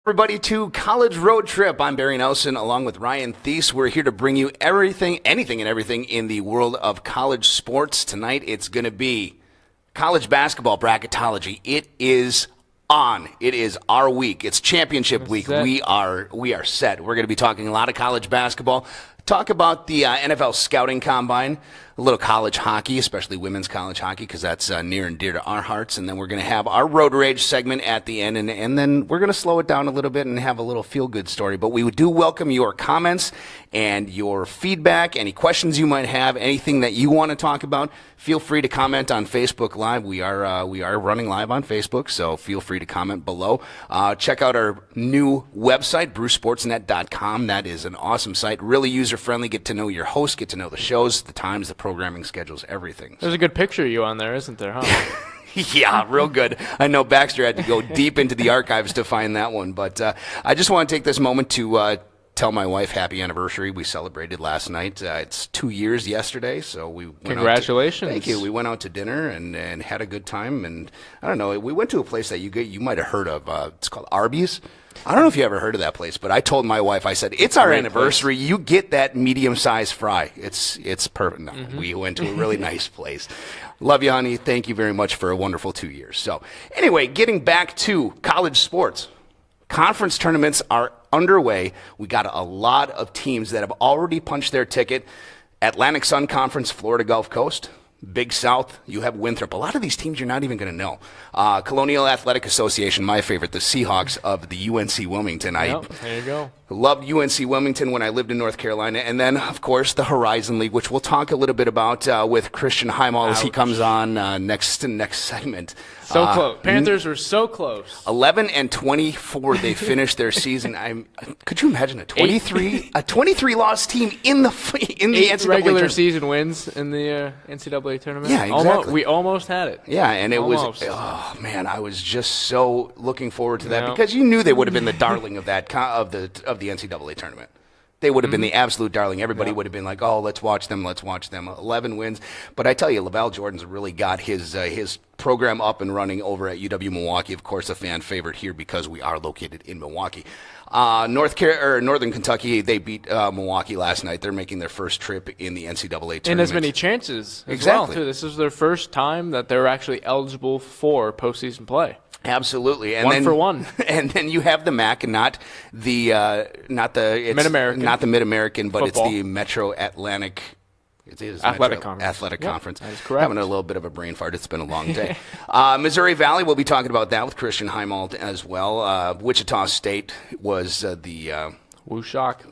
Everybody to College Road Trip. I'm Barry Nelson along with Ryan Thies. We're here to bring you anything and everything in the world of college sports. Tonight it's going to be college basketball bracketology. It is on. It is our week. It's championship week. We are set. We're going to be talking a lot of college basketball. Talk about the NFL scouting combine, a little college hockey, especially women's college hockey, because that's near and dear to our hearts. And then we're going to have our Road Rage segment at the end, and then we're going to slow it down a little bit and have a little feel-good story. But we do welcome your comments and your feedback, any questions you might have, anything that you want to talk about. Feel free to comment on Facebook Live. We are running live on Facebook, so feel free to comment below. Check out our new website, brucesportsnet.com. That is an awesome site, really user-friendly. Get to know your host, get to know the shows, the times, the programming schedules, everything. There's a good picture of you on there, isn't there, huh? Yeah, real good. I know Baxter had to go deep into the archives to find that one, but I just want to take this moment to tell my wife happy anniversary. We celebrated last night. It's 2 years yesterday, so we went Congratulations. Thank you. We went out to dinner and had a good time, and I don't know, we went to a place that you might have heard of. It's called Arby's. I don't know if you ever heard of that place, but I told my wife, I said, it's our anniversary. Place. You get that medium-sized fry. It's perfect. No, we went to a really nice place. Love you, honey. Thank you very much for a wonderful 2 years. So anyway, getting back to college sports. Conference tournaments are underway. We got a lot of teams that have already punched their ticket. Atlantic Sun Conference, Florida Gulf Coast. Big South, you have Winthrop. A lot of these teams you're not even going to know. Colonial Athletic Association, my favorite, the Seahawks of the UNC Wilmington. There you go. Loved UNC Wilmington when I lived in North Carolina. And then, of course, the Horizon League, which we'll talk a little bit about with Christian Heimall as he comes on next segment. So close. Panthers were so close. 11-24, they finished their season. Could you imagine a 23-loss team in the NCAA regular tournament? Season wins in the NCAA tournament? Yeah, exactly. We almost had it. Yeah, and it was, oh man, I was just so looking forward to that because you knew they would have been the darling of the NCAA tournament. They would have been the absolute darling. Everybody would have been like, oh, let's watch them. 11 wins. But I tell you, LaVall Jordan's really got his program up and running over at UW Milwaukee. Of course, a fan favorite here because we are located in Milwaukee. Northern Kentucky, they beat Milwaukee last night. They're making their first trip in the NCAA tournament. And as many chances as well, too. This is their first time that they're actually eligible for postseason play. Absolutely, and one for one. And then you have the MAC, not the Mid-American, not the Mid-American, but football. It's the Metro Atlantic. It is Athletic Metro Conference. Athletic Conference. That is correct. Having a little bit of a brain fart. It's been a long day. Missouri Valley. We'll be talking about that with Christian Heimall as well. Wichita State was the. Woo shock.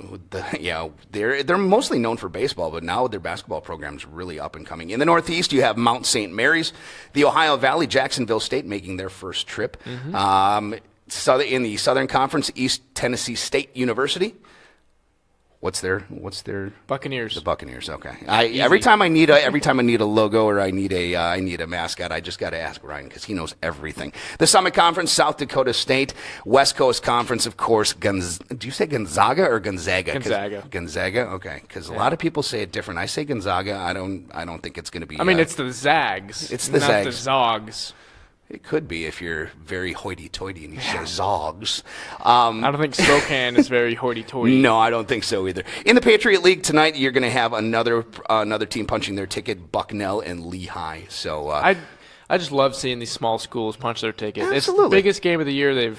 They're mostly known for baseball, but now their basketball program's really up and coming. In the Northeast, you have Mount St. Mary's, the Ohio Valley, Jacksonville State making their first trip. In the Southern Conference, East Tennessee State University. What's their Buccaneers? The Buccaneers. Okay. Every time I need a logo or I need a mascot, I just got to ask Ryan because he knows everything. The Summit Conference, South Dakota State, West Coast Conference, of course. Do you say Gonzaga or Gonzaga? Gonzaga. Okay. Because a lot of people say it different. I say Gonzaga. I don't think it's going to be. I mean, it's the Zags. It's the not Zags. The Zogs. It could be if you're very hoity-toity and you say Zogs. I don't think Spokane is very hoity-toity. No, I don't think so either. In the Patriot League tonight, you're going to have another team punching their ticket, Bucknell and Lehigh. So I just love seeing these small schools punch their ticket. Absolutely. It's the biggest game of the year.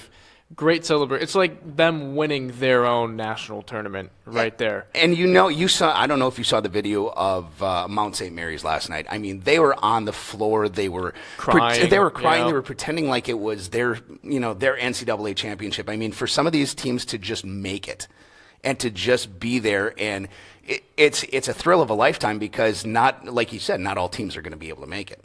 Great celebration. It's like them winning their own national tournament right there. And you saw, I don't know if you saw the video of Mount St. Mary's last night. I mean, they were on the floor. They were crying. They were pretending like it was their NCAA championship. I mean, for some of these teams to just make it and to just be there, and it's a thrill of a lifetime because like you said, not all teams are going to be able to make it.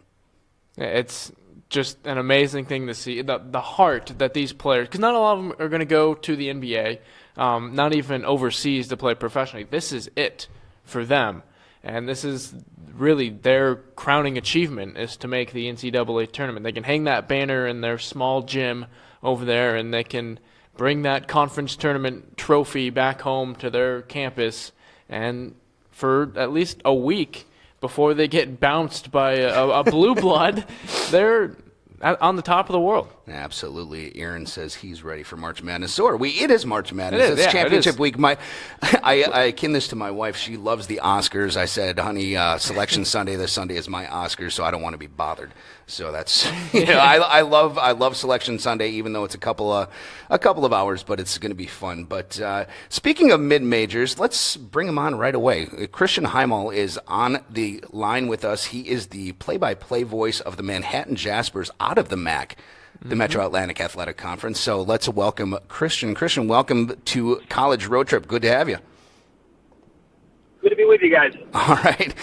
It's just an amazing thing to see, the heart that these players, because not a lot of them are going to go to the NBA, not even overseas to play professionally. This is it for them, and this is really their crowning achievement is to make the NCAA tournament. They can hang that banner in their small gym over there, and they can bring that conference tournament trophy back home to their campus, and for at least a week before they get bounced by a blue blood, they're on the top of the world. Absolutely. Aaron says he's ready for March Madness. So are we. It is March Madness. It is, It's yeah, championship it is. week. I akin this to my wife. She loves the Oscars. I said, honey, Selection Sunday this Sunday is my Oscars, so I don't want to be bothered. So that's, I love Selection Sunday, even though it's a couple of hours, but it's going to be fun. But speaking of mid-majors, let's bring him on right away. Christian Heimall is on the line with us. He is the play-by-play voice of the Manhattan Jaspers out of the MAC. The Metro Atlantic Athletic Conference. So let's welcome Christian. Christian, welcome to College Road Trip. Good to have you. Good to be with you guys. All right.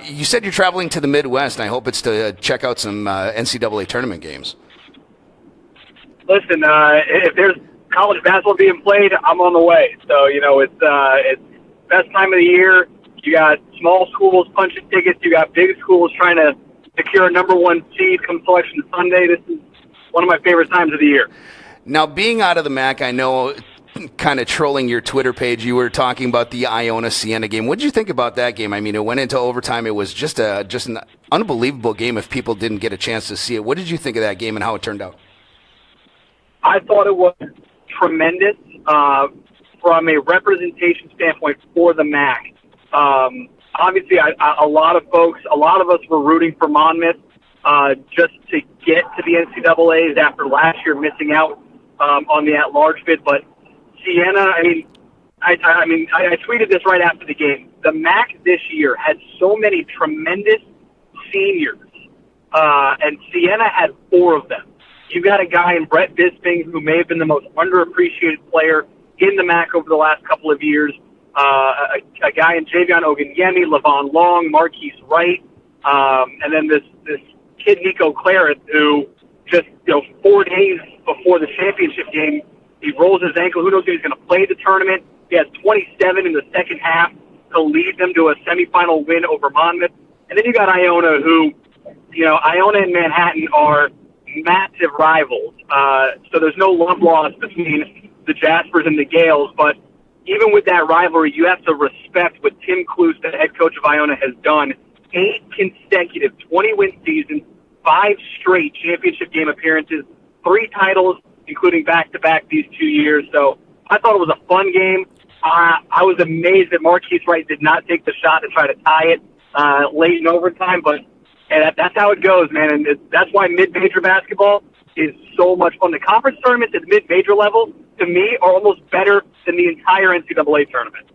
You said you're traveling to the Midwest, and I hope it's to check out some NCAA tournament games. Listen, if there's college basketball being played, I'm on the way. So, it's best time of the year. You got small schools punching tickets. You got big schools trying to secure a number one seed come Selection Sunday. This is one of my favorite times of the year. Now, being out of the MAC, I know, kind of trolling your Twitter page, you were talking about the Iona-Siena game. What did you think about that game? I mean, it went into overtime. It was just an unbelievable game if people didn't get a chance to see it. What did you think of that game and how it turned out? I thought it was tremendous from a representation standpoint for the MAC. Obviously, a lot of us were rooting for Monmouth just to get to the NCAAs after last year missing out on the at-large bid. But Siena, I tweeted this right after the game. The MAC this year had so many tremendous seniors, and Siena had 4 of them. You got a guy in Brett Bisping who may have been the most underappreciated player in the MAC over the last couple of years. A guy in Javion Oganyemi, Levon Long, Marquise Wright, and then this kid Nico Claret, who just 4 days before the championship game, he rolls his ankle. Who knows if he's going to play the tournament? He has 27 in the second half to lead them to a semifinal win over Monmouth. And then you got Iona, who, Iona and Manhattan are massive rivals. So there's no love lost between the Jaspers and the Gales, but even with that rivalry, you have to respect what Tim Cluse, the head coach of Iona, has done. 8 consecutive 20-win seasons, 5 straight championship game appearances, 3 titles, including back-to-back these 2 years. So I thought it was a fun game. I was amazed that Marquise Wright did not take the shot to try to tie it late in overtime, but that's how it goes, man. And that's why mid-major basketball is so much fun. The conference tournaments at mid-major level, to me, are almost better than the entire NCAA tournament.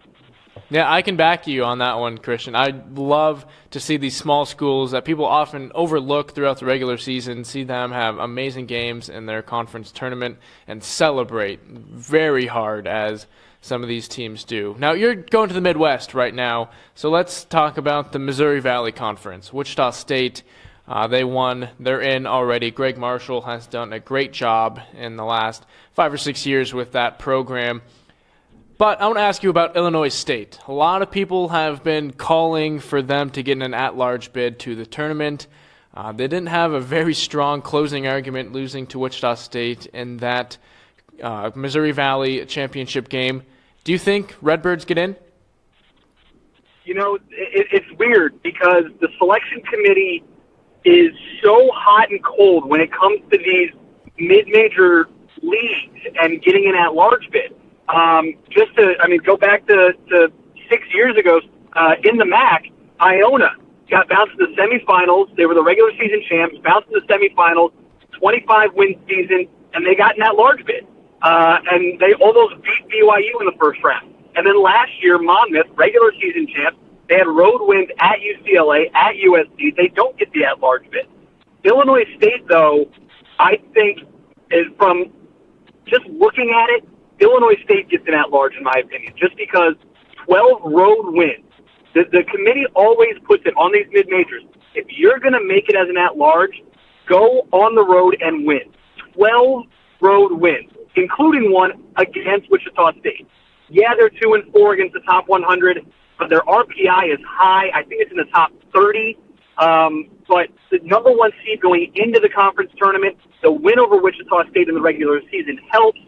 Yeah, I can back you on that one, Christian. I love to see these small schools that people often overlook throughout the regular season, see them have amazing games in their conference tournament and celebrate very hard as some of these teams do. Now, you're going to the Midwest right now, so let's talk about the Missouri Valley Conference. Wichita State, they won. They're in already. Greg Marshall has done a great job in the last 5 or 6 years with that program. But I want to ask you about Illinois State. A lot of people have been calling for them to get an at-large bid to the tournament. They didn't have a very strong closing argument losing to Wichita State in that Missouri Valley championship game. Do you think Redbirds get in? It's weird because the selection committee is so hot and cold when it comes to these mid-major leagues and getting an at-large bid. Go back to 6 years ago in the MAC, Iona got bounced to the semifinals. They were the regular season champs, bounced to the semifinals, 25-win season, and they got an at-large bid. And they almost beat BYU in the first round. And then last year, Monmouth, regular season champs, they had road wins at UCLA, at USC. They don't get the at-large bid. Illinois State, though, I think, is from just looking at it, Illinois State gets an at-large, in my opinion, just because 12 road wins. The committee always puts it on these mid-majors. If you're going to make it as an at-large, go on the road and win. 12 road wins, including one against Wichita State. Yeah, they're 2-4 against the top 100, but their RPI is high. I think it's in the top 30. But the number 1 seed going into the conference tournament, the win over Wichita State in the regular season helps.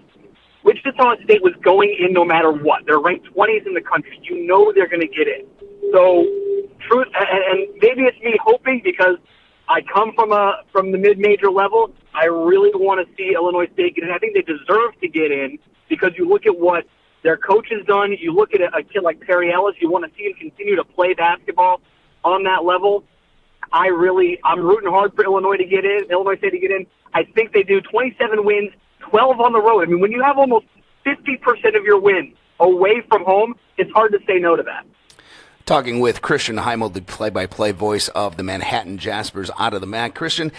Wichita State was going in no matter what. They're ranked 20th in the country. You know they're going to get in. So, truth, and maybe it's me hoping because I come from the mid-major level, I really want to see Illinois State get in. I think they deserve to get in because you look at what their coach has done. You look at a kid like Perry Ellis. You want to see him continue to play basketball on that level. I'm rooting hard for Illinois to get in, Illinois State to get in. I think they do 27 wins, 12 on the road. I mean, when you have almost 50% of your wins away from home, it's hard to say no to that. Talking with Christian Heimall, the play-by-play voice of the Manhattan Jaspers out of the MAC. Christian,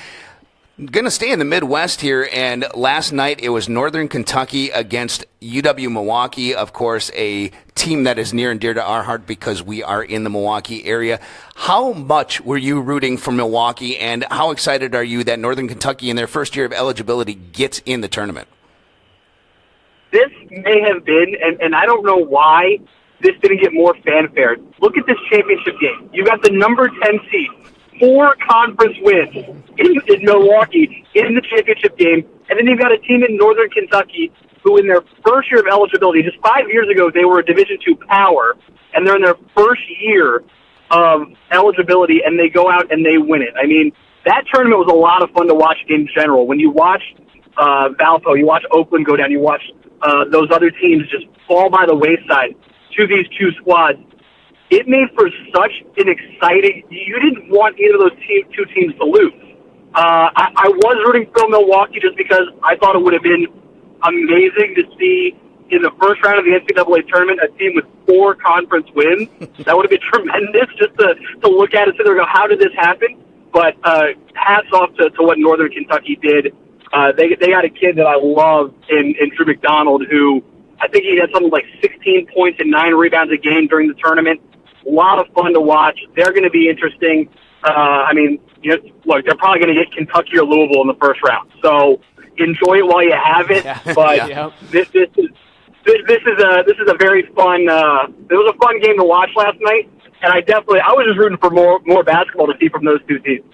going to stay in the Midwest here, and last night it was Northern Kentucky against UW-Milwaukee, of course, a team that is near and dear to our heart because we are in the Milwaukee area. How much were you rooting for Milwaukee, and how excited are you that Northern Kentucky in their first year of eligibility gets in the tournament? This may have been, and I don't know why this didn't get more fanfare. Look at this championship game. You got the number 10 seed, 4 conference wins in Milwaukee in the championship game, and then you've got a team in Northern Kentucky who in their first year of eligibility, just 5 years ago, they were a Division II power, and they're in their first year of eligibility, and they go out and they win it. I mean, that tournament was a lot of fun to watch in general. When you watch Valpo, you watch Oakland go down, you watch those other teams just fall by the wayside to these two squads. It made for such an exciting. You didn't want either of those two teams to lose. I was rooting for Milwaukee just because I thought it would have been amazing to see in the first round of the NCAA tournament a team with 4 conference wins. That would have been tremendous just to look at it and sit there and go, how did this happen? But hats off to what Northern Kentucky did. They got a kid that I love in Drew McDonald, who I think he had something like 16 points and 9 rebounds a game during the tournament. A lot of fun to watch. They're going to be interesting. I mean, look, they're probably going to get Kentucky or Louisville in the first round. So enjoy it while you have it. Yeah. But Yeah. this is a very fun. It was a fun game to watch last night, and I was just rooting for more basketball to see from those two teams.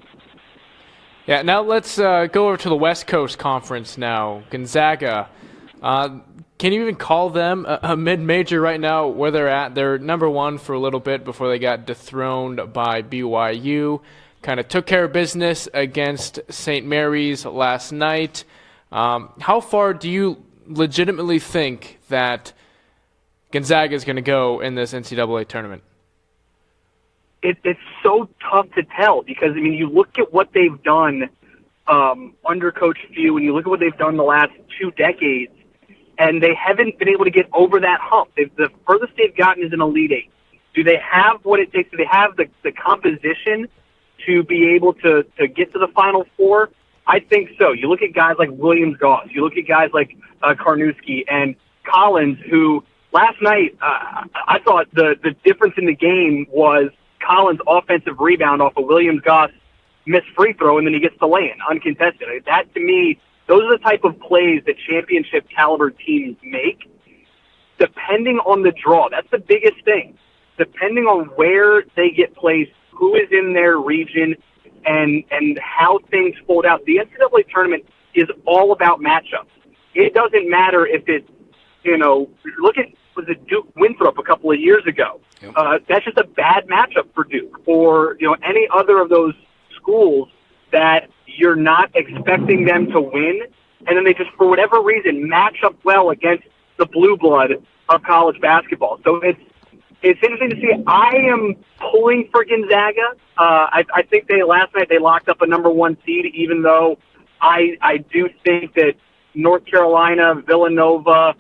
Yeah, now let's go over to the West Coast Conference now. Gonzaga. Can you even call them a mid-major right now where they're at? They're number 1 for a little bit before they got dethroned by BYU. Kind of took care of business against St. Mary's last night. How far do you legitimately think that Gonzaga is going to go in this NCAA tournament? It's so tough to tell because, I mean, you look at what they've done under Coach Few, and you look at what they've done the last 2 decades, and they haven't been able to get over that hump. The furthest they've gotten is an Elite Eight. Do they have what it takes? Do they have the composition to be able to get to the Final Four? I think so. You look at guys like Williams-Goss. You look at guys like Karnowski and Collins, who last night I thought the difference in the game was Collins' offensive rebound off of Williams-Goss missed free throw, and then he gets the lay-in, uncontested. That, to me, those are the type of plays that championship caliber teams make, depending on the draw. That's the biggest thing. Depending on where they get placed, who is in their region, and how things fold out. The NCAA tournament is all about matchups. It doesn't matter if it's, look at, was it Duke Winthrop a couple of years ago? Yep. That's just a bad matchup for Duke or, any other of those schools that you're not expecting them to win, and then they just, for whatever reason, match up well against the blue blood of college basketball. So it's interesting to see. I am pulling for Gonzaga. I think last night they locked up a number 1 seed, even though I do think that North Carolina, Villanova,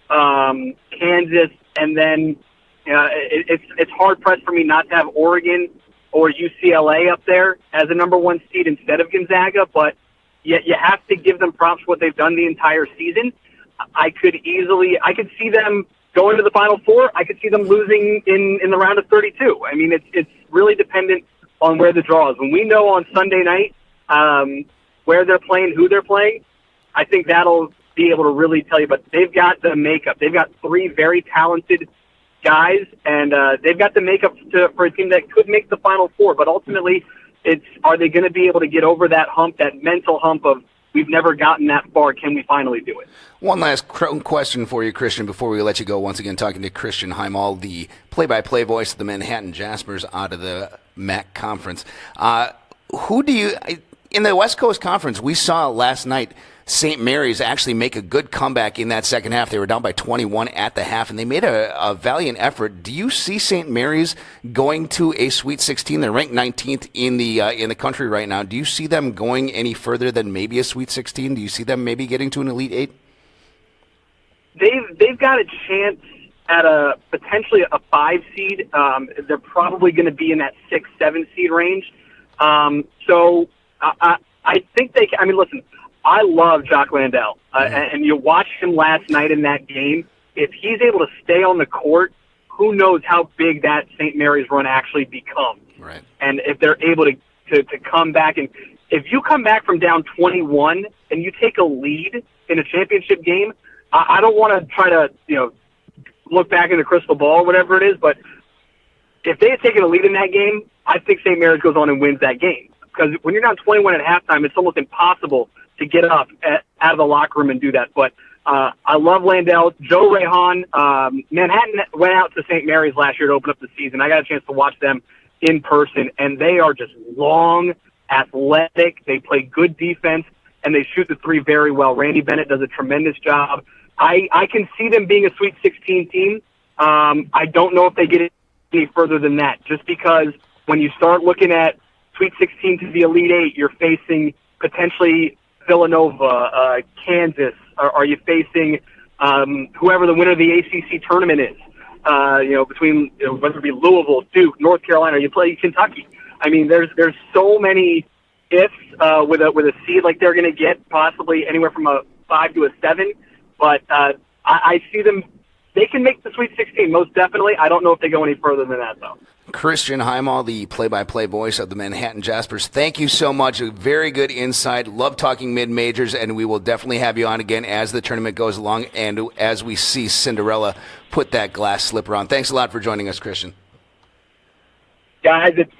Kansas, and then it's hard pressed for me not to have Oregon or UCLA up there as a number 1 seed instead of Gonzaga, but yet you have to give them props for what they've done the entire season. I could see them going to the Final Four. I could see them losing in the round of 32. I mean, it's really dependent on where the draw is. When we know on Sunday night where they're playing, who they're playing, I think that'll be able to really tell you. But they've got the makeup. They've got 3 very talented guys, and they've got the makeup for a team that could make the Final Four. But ultimately, are they going to be able to get over that hump, that mental hump of we've never gotten that far? Can we finally do it? One last question for you, Christian, before we let you go. Once again, talking to Christian Heimall, the play-by-play voice of the Manhattan Jaspers out of the MAC conference. In the West Coast Conference, we saw last night St. Mary's actually make a good comeback in that second half. They were down by 21 at the half, and they made a valiant effort. Do you see St. Mary's going to a Sweet 16? They're ranked 19th in the country right now. Do you see them going any further than maybe a Sweet 16? Do you see them maybe getting to an Elite 8? They've got a chance at a potentially a 5 seed. They're probably going to be in that 6-7 seed range. So I think they can. I mean, listen, I love Jock Landale, and you watch him last night in that game. If he's able to stay on the court, who knows how big that St. Mary's run actually becomes. Right. And if they're able to come back, and if you come back from down 21 and you take a lead in a championship game, I don't want to try to, look back in the crystal ball or whatever it is, but if they had taken a lead in that game, I think St. Mary's goes on and wins that game. Because when you're down 21 at halftime, it's almost impossible to get up out of the locker room and do that. But I love Landale. Joe Rehan, Manhattan went out to St. Mary's last year to open up the season. I got a chance to watch them in person, and they are just long, athletic. They play good defense, and they shoot the three very well. Randy Bennett does a tremendous job. I can see them being a Sweet 16 team. I don't know if they get any further than that, just because when you start looking at Sweet 16 to the Elite 8, you're facing potentially Villanova, Kansas. Are you facing whoever the winner of the ACC tournament is? Between whether it be Louisville, Duke, North Carolina, or you play Kentucky. I mean, there's so many ifs with a seed like they're going to get, possibly anywhere from a 5 to a 7. But I see them. They can make the Sweet 16, most definitely. I don't know if they go any further than that, though. Christian Heimall, the play-by-play voice of the Manhattan Jaspers, thank you so much. Very good insight. Love talking mid-majors, and we will definitely have you on again as the tournament goes along and as we see Cinderella put that glass slipper on. Thanks a lot for joining us, Christian. Guys, it's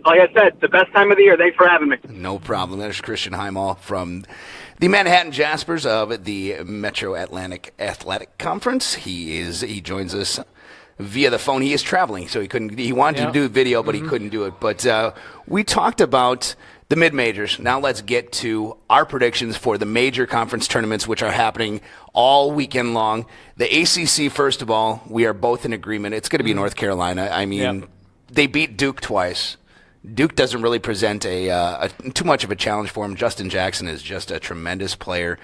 like I said, the best time of the year. Thanks for having me. No problem. There's Christian Heimall from the Manhattan Jaspers of the Metro Atlantic Athletic Conference. He joins us via the phone. He is traveling, so he wanted to do video, but he couldn't do it. But we talked about the mid-majors. Now let's get to our predictions for the major conference tournaments, which are happening all weekend long. The ACC, first of all, we are both in agreement. It's going to be North Carolina. I mean, they beat Duke twice. Duke doesn't really present too much of a challenge for him. Justin Jackson is just a tremendous player.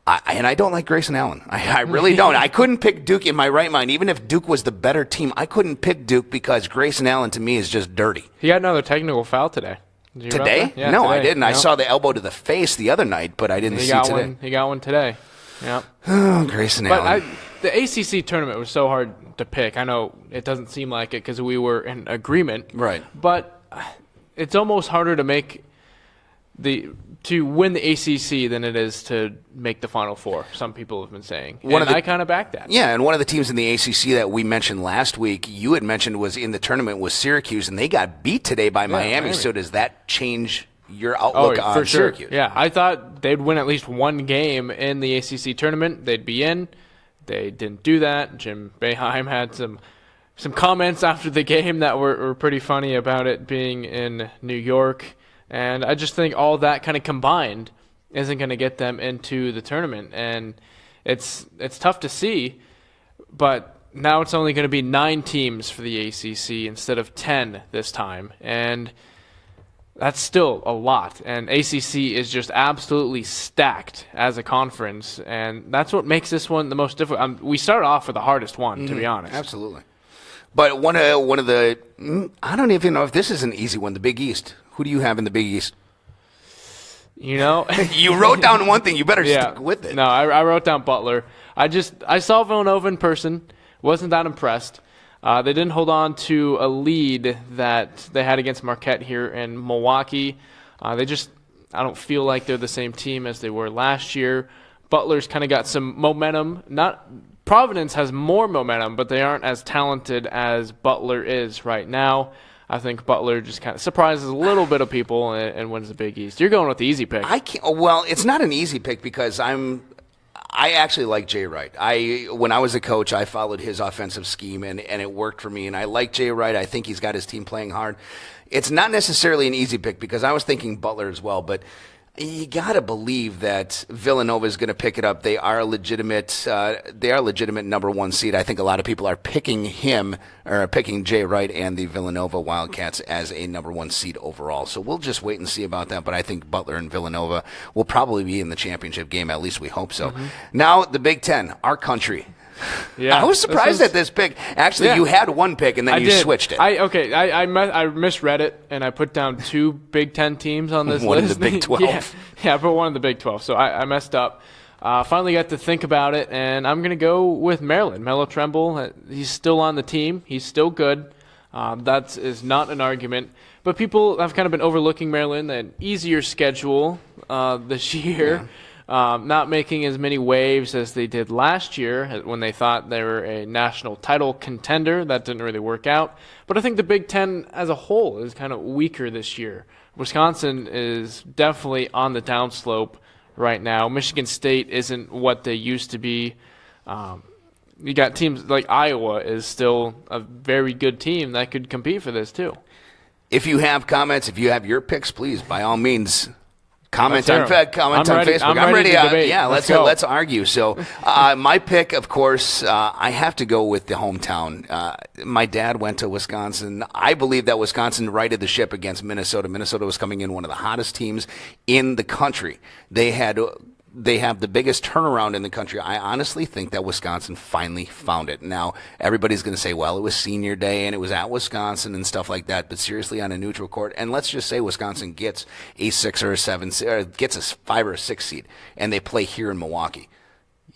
And I don't like Grayson Allen. I really don't. I couldn't pick Duke in my right mind. Even if Duke was the better team, I couldn't pick Duke because Grayson Allen, to me, is just dirty. He got another technical foul today. Today? Yeah, no, today. I didn't. I saw the elbow to the face the other night, but I didn't see today. He got one today. Yeah. Oh, Grayson Allen. The ACC tournament was so hard to pick. I know it doesn't seem like it because we were in agreement. Right. But it's almost harder to win the ACC than it is to make the Final Four, some people have been saying. I kind of back that. Yeah, and one of the teams in the ACC that we mentioned last week, you had mentioned was in the tournament was Syracuse, and they got beat today by Miami. So does that change your outlook on Syracuse? Yeah, I thought they'd win at least one game in the ACC tournament. They'd be in. They didn't do that. Jim Boeheim had some comments after the game that were pretty funny about it being in New York. And I just think all that kind of combined isn't going to get them into the tournament. And it's tough to see, but now it's only going to be 9 teams for the ACC instead of 10 this time. And that's still a lot. And ACC is just absolutely stacked as a conference. And that's what makes this one the most difficult. We started off with the hardest one, to be honest. Absolutely. But one of the, I don't even know if this is an easy one, the Big East. Who do you have in the Big East? You wrote down one thing. You better stick with it. No, I wrote down Butler. I saw Villanova in person. Wasn't that impressed. They didn't hold on to a lead that they had against Marquette here in Milwaukee. I don't feel like they're the same team as they were last year. Butler's kind of got some momentum. Providence has more momentum, but they aren't as talented as Butler is right now. I think Butler just kind of surprises a little bit of people and wins the Big East. You're going with the easy pick. Well, it's not an easy pick because I actually like Jay Wright. When I was a coach, I followed his offensive scheme, and it worked for me. And I like Jay Wright. I think he's got his team playing hard. It's not necessarily an easy pick because I was thinking Butler as well, but you got to believe that Villanova is going to pick it up. They are a legitimate number one seed. I think a lot of people are picking Jay Wright and the Villanova Wildcats as a number one seed overall. So we'll just wait and see about that. But I think Butler and Villanova will probably be in the championship game. At least we hope so. Mm-hmm. Now the Big Ten, our country. Yeah, I was surprised at this pick. Actually, you had one pick and then you switched it. I misread it and I put down 2 Big Ten teams on this one list. One in the Big 12. I put one in the Big 12. So I messed up. Finally got to think about it, and I'm going to go with Maryland. Melo Trimble, he's still on the team. He's still good. That is not an argument. But people have kind of been overlooking Maryland, an easier schedule this year. Yeah. Not making as many waves as they did last year when they thought they were a national title contender. That didn't really work out. But I think the Big Ten as a whole is kind of weaker this year. Wisconsin is definitely on the downslope right now. Michigan State isn't what they used to be. You got teams like Iowa is still a very good team that could compete for this too. If you have comments, if you have your picks, please, by all means, comment on Facebook. I'm ready to debate. Let's argue. So my pick, of course, I have to go with the hometown. My dad went to Wisconsin. I believe that Wisconsin righted the ship against Minnesota. Minnesota was coming in one of the hottest teams in the country. They have the biggest turnaround in the country. I honestly think that Wisconsin finally found it. Now, everybody's going to say, well, it was senior day and it was at Wisconsin and stuff like that, but seriously, on a neutral court, and let's just say Wisconsin gets a 6 or a 7, or gets a 5 or a 6 seed, and they play here in Milwaukee.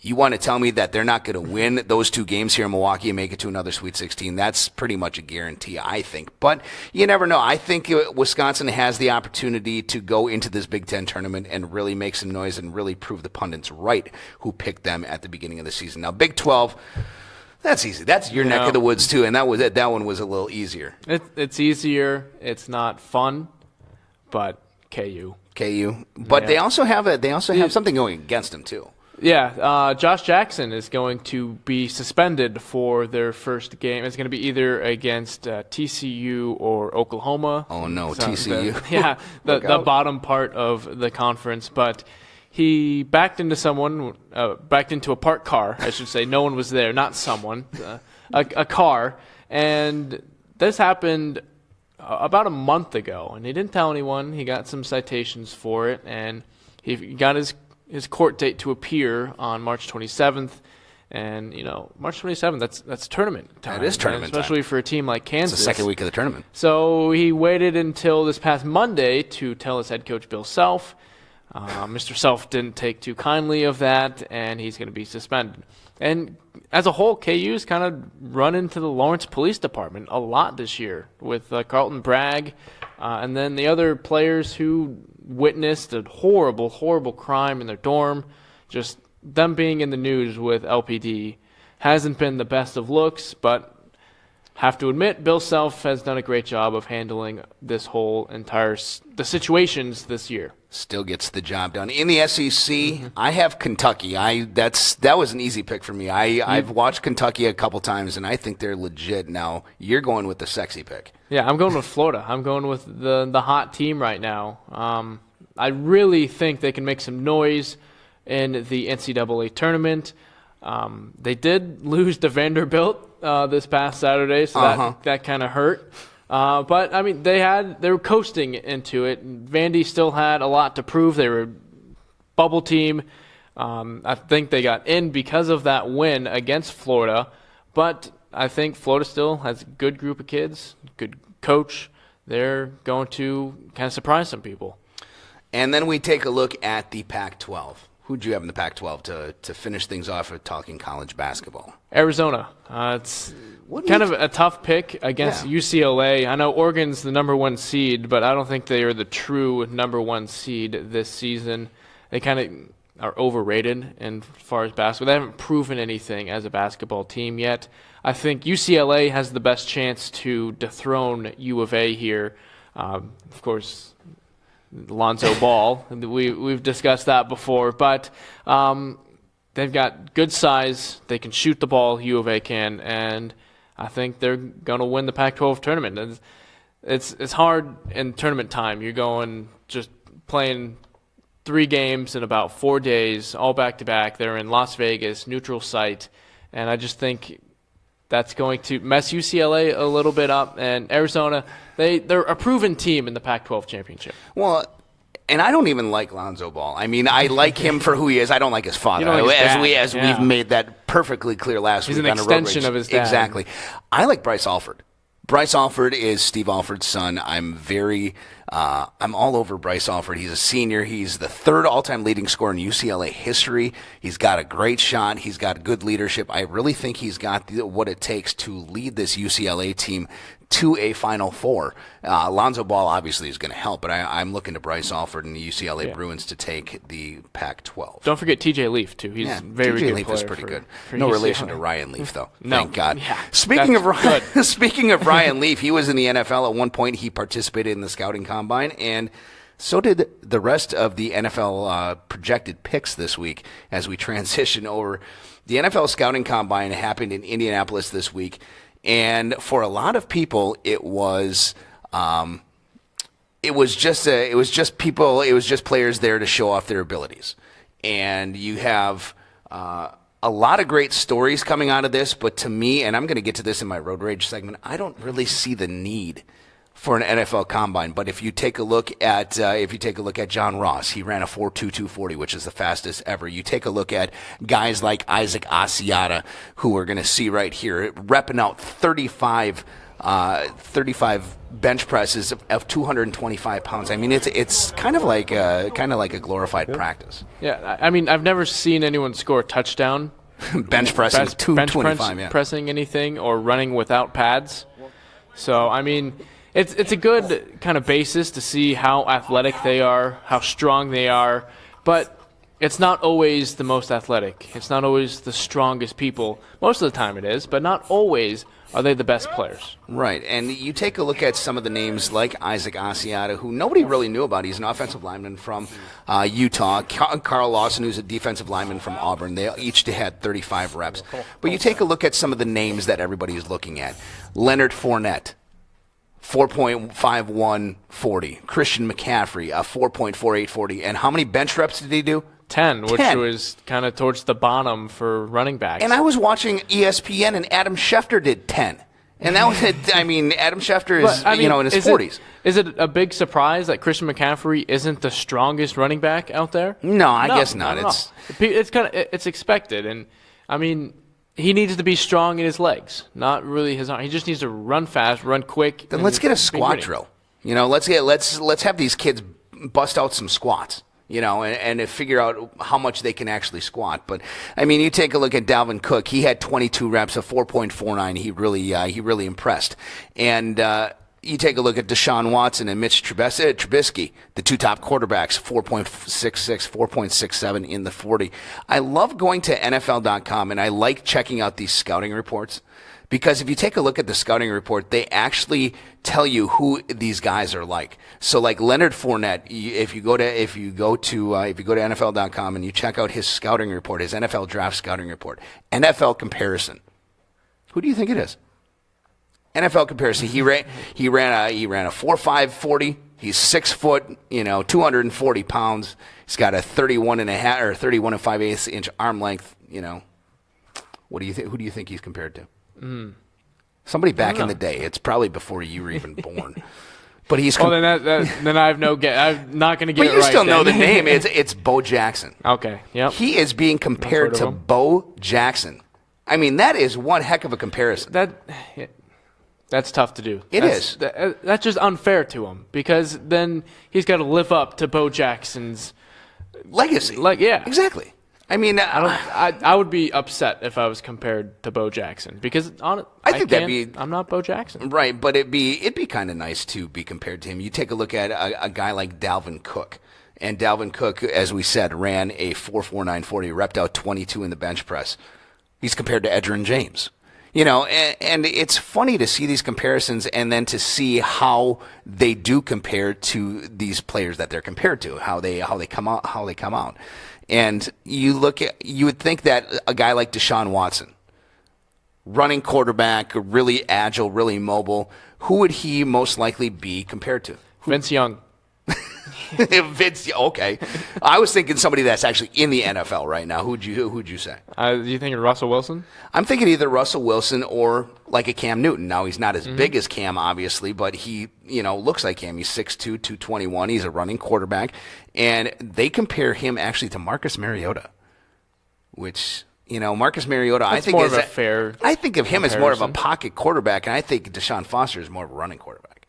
You want to tell me that they're not going to win those 2 games here in Milwaukee and make it to another Sweet 16? That's pretty much a guarantee, I think. But you never know. I think Wisconsin has the opportunity to go into this Big Ten tournament and really make some noise and really prove the pundits right who picked them at the beginning of the season. Now, Big 12, that's easy. That's your neck of the woods, too, and that was it. That one was a little easier. It's easier. It's not fun, but KU. But they also have something going against them, too. Yeah, Josh Jackson is going to be suspended for their first game. It's going to be either against TCU or Oklahoma. Oh, no, TCU. The bottom part of the conference. But he backed into a parked car, I should say. No one was there, not someone, a car. And this happened about a month ago, and he didn't tell anyone. He got some citations for it, and he got his court date to appear on March 27th. And, March 27th, that's tournament time. That is tournament time. Especially for a team like Kansas. It's the second week of the tournament. So he waited until this past Monday to tell his head coach, Bill Self. Mr. Self didn't take too kindly of that, and he's going to be suspended. And as a whole, KU's kind of run into the Lawrence Police Department a lot this year with Carlton Bragg and then the other players who witnessed a horrible, horrible crime in their dorm. Just them being in the news with LPD hasn't been the best of looks, but have to admit, Bill Self has done a great job of handling this whole the situations this year. Still gets the job done. In the SEC, I have Kentucky. That was an easy pick for me. I've watched Kentucky a couple times, and I think they're legit. Now, you're going with the sexy pick. Yeah, I'm going with Florida. I'm going with the hot team right now. I really think they can make some noise in the NCAA tournament. They did lose to Vanderbilt this past Saturday, so that kind of hurt. But I mean, they were coasting into it. Vandy still had a lot to prove. They were a bubble team. I think they got in because of that win against Florida. But I think Florida still has a good group of kids, good coach. They're going to kind of surprise some people. And then we take a look at the Pac-12. Who do you have in the Pac-12 to finish things off with talking college basketball? Arizona. It's kind of a tough pick against UCLA. I know Oregon's the number 1 seed, but I don't think they are the true number 1 seed this season. They kind of are overrated as far as basketball. They haven't proven anything as a basketball team yet. I think UCLA has the best chance to dethrone U of A here. Of course, Lonzo Ball. We've discussed that before, but they've got good size. They can shoot the ball. U of A can, and I think they're going to win the Pac-12 tournament. And it's hard in tournament time. You're going just playing 3 games in about 4 days, all back-to-back. They're in Las Vegas, neutral site, and I just think that's going to mess UCLA a little bit up. And Arizona, they're a proven team in the Pac-12 championship. Well, and I don't even like Lonzo Ball. I mean, I like him for who he is. I don't like his father. Like his We've made that perfectly clear last week. He's an extension of his dad. Exactly. I like Bryce Alford. Bryce Alford is Steve Alford's son. I'm all over Bryce Alford. He's a senior. He's the 3rd all-time leading scorer in UCLA history. He's got a great shot. He's got good leadership. I really think he's got what it takes to lead this UCLA team to a Final Four. Lonzo Ball obviously is going to help, but I'm looking to Bryce Alford and the UCLA Bruins to take the Pac-12. Don't forget TJ Leaf, too. He's very good. TJ Leaf is pretty good. No UCLA. relation to Ryan Leaf, though. No. Thank God. Yeah, speaking of Ryan Leaf, he was in the NFL at one point. He participated in the scouting combine, and so did the rest of the NFL projected picks this week as we transition over. The NFL scouting combine happened in Indianapolis this week. And for a lot of people, it was just players there to show off their abilities. And you have a lot of great stories coming out of this, but to me, and I'm going to get to this in my Road Rage segment, I don't really see the need for an NFL combine. But if you take a look at John Ross, he ran a 4.2240, which is the fastest ever. You take a look at guys like Isaac Asiata, who we're going to see right here, repping out 35 bench presses of 225 pounds. I mean, it's kind of like a glorified practice. Yeah, I mean, I've never seen anyone score a touchdown bench pressing 225, pressing anything or running without pads. So I mean, it's a good kind of basis to see how athletic they are, how strong they are, but it's not always the most athletic. It's not always the strongest people. Most of the time it is, but not always are they the best players. Right, and you take a look at some of the names like Isaac Asiata, who nobody really knew about. He's an offensive lineman from Utah. Carl Lawson, who's a defensive lineman from Auburn. They each had 35 reps. But you take a look at some of the names that everybody is looking at. Leonard Fournette, 4.5140. Christian McCaffrey, 4.4840. And how many bench reps did he do? 10, which was kind of towards the bottom for running backs. And I was watching ESPN, and Adam Schefter did 10. And that was it. I mean, Adam Schefter is in his 40s. Is it a big surprise that Christian McCaffrey isn't the strongest running back out there? No, I guess not. It's expected, and I mean, he needs to be strong in his legs, not really his arm. He just needs to run fast, run quick. Then let's get a squat drill. Let's have these kids bust out some squats. And figure out how much they can actually squat. But I mean, you take a look at Dalvin Cook. He had 22 reps of 4.49. He really impressed. And you take a look at Deshaun Watson and Mitch Trubisky, the two top quarterbacks, 4.66, 4.67 in the 40. I love going to NFL.com, and I like checking out these scouting reports. Because if you take a look at the scouting report, they actually tell you who these guys are like. So, like Leonard Fournette, if you go to NFL.com and you check out his scouting report, his NFL draft scouting report, NFL comparison, who do you think it is? NFL comparison. He ran a 4.540. He's 6 foot, 240 pounds. He's got a 31 and 5/8 inch arm length. What do you think? Who do you think he's compared to? Somebody back in the day. It's probably before you were even born. But he's. Then I have no guess. I'm not going to get it right. But you still know the name. It's Bo Jackson. Okay. Yep. He is being compared to Bo Jackson. I mean, that is one heck of a comparison. That's tough to do. That's That's just unfair to him because then he's got to live up to Bo Jackson's legacy. Exactly. I mean, I would be upset if I was compared to Bo Jackson because I'm not Bo Jackson. Right, but it'd be kind of nice to be compared to him. You take a look at a guy like Dalvin Cook, and Dalvin Cook, as we said, ran a 4.4940, repped out 22 in the bench press. He's compared to Edgerrin James. And it's funny to see these comparisons and then to see how they do compare to these players that they're compared to, how they come out. And you would think that a guy like Deshaun Watson, running quarterback, really agile, really mobile, who would he most likely be compared to? Vince Young. Vince, okay. I was thinking somebody that's actually in the NFL right now. Who'd you say? Do you think of Russell Wilson? I'm thinking either Russell Wilson or like a Cam Newton. Now, he's not as big as Cam, obviously, but he, looks like Cam. He's 6'2", 221. He's a running quarterback. And they compare him actually to Marcus Mariota, which, Marcus Mariota, That's I think more is of a fair I think of him as more of a comparison. pocket quarterback, and I think Deshaun Foster is more of a running quarterback.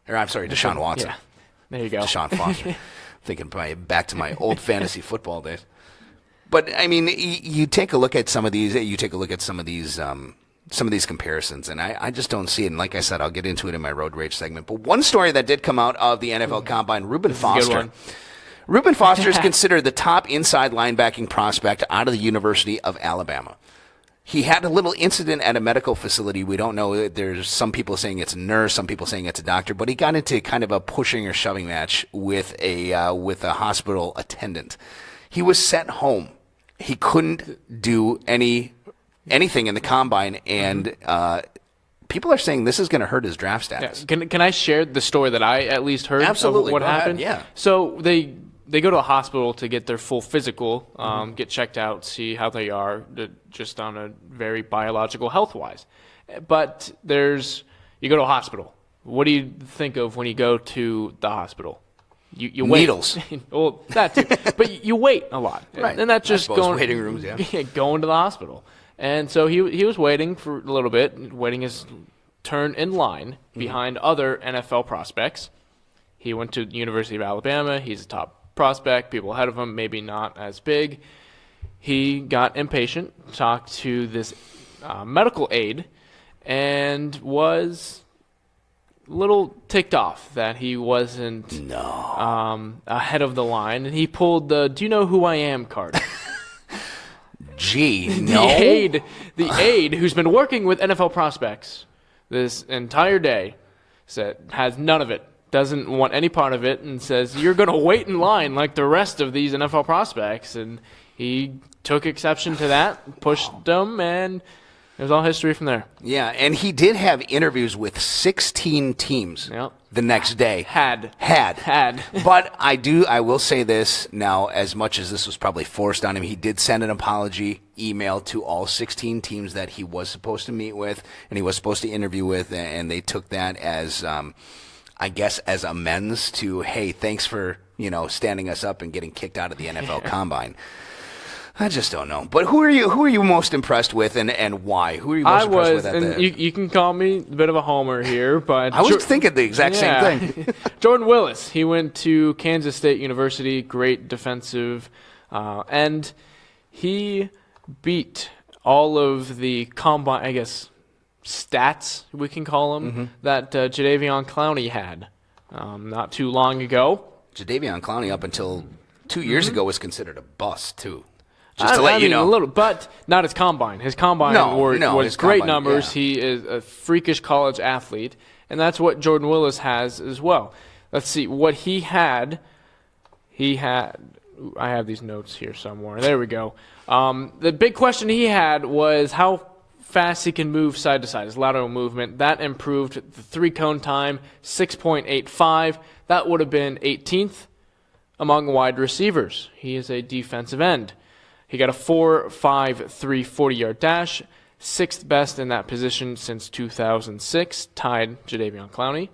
Or I'm sorry, Deshaun Watson. Yeah. There you go. Deshaun Foster. Thinking back to my old fantasy football days. But I mean, you take a look at some of these. You take a look at some of these comparisons, and I just don't see it. And like I said, I'll get into it in my road rage segment. But one story that did come out of the NFL Combine: Reuben Foster. Reuben Foster is considered the top inside linebacking prospect out of the University of Alabama. He had a little incident at a medical facility. We don't know. There's some people saying it's a nurse, some people saying it's a doctor, but he got into kind of a pushing or shoving match with a hospital attendant. He was sent home. He couldn't do anything in the combine, and people are saying this is going to hurt his draft status. Yeah. Can I share the story that I at least heard Absolutely. of what Go ahead. happened? Yeah. So they go to a hospital to get their full physical, get checked out, see how they are, just on a very biological health-wise. But you go to a hospital. What do you think of when you go to the hospital? You wait. Needles. Well, that too. But you wait a lot. Right. And that's just waiting rooms, going to the hospital. And so he was waiting for a little bit, waiting his turn in line behind other NFL prospects. He went to the University of Alabama. He's a top prospect, people ahead of him, maybe not as big. He got impatient, talked to this medical aide, and was a little ticked off that he wasn't ahead of the line. And he pulled the "Do you know who I am?" card. Gee, no. The aide who's been working with NFL prospects this entire day has none of it. Doesn't want any part of it and says, you're going to wait in line like the rest of these NFL prospects. And he took exception to that, pushed them, and it was all history from there. Yeah, and he did have interviews with 16 teams the next day. Had. But I will say this now, as much as this was probably forced on him, he did send an apology email to all 16 teams that he was supposed to meet with and he was supposed to interview with, and they took that as I guess as amends to, hey, thanks for, standing us up and getting kicked out of the NFL Combine. I just don't know. But who are you most impressed with and why? Who are you most impressed with? And you can call me a bit of a homer here, but I was thinking the exact same thing. Jordan Willis, he went to Kansas State University, great defensive, and he beat all of the combine, I guess, stats, we can call them, that Jadeveon Clowney had not too long ago. Jadeveon Clowney, up until 2 years ago, was considered a bust, too. Just to let you know. A little, but not his combine. His combine was his great combine, numbers. yeah. He is a freakish college athlete, and that's what Jordan Willis has as well. Let's see. What he had, I have these notes here somewhere. There we go. The big question he had was how fast he can move side to side, his lateral movement. That improved the three-cone time, 6.85. That would have been 18th among wide receivers. He is a defensive end. He got a 4.53 40-yard dash, sixth best in that position since 2006, tied Jadeveon Clowney.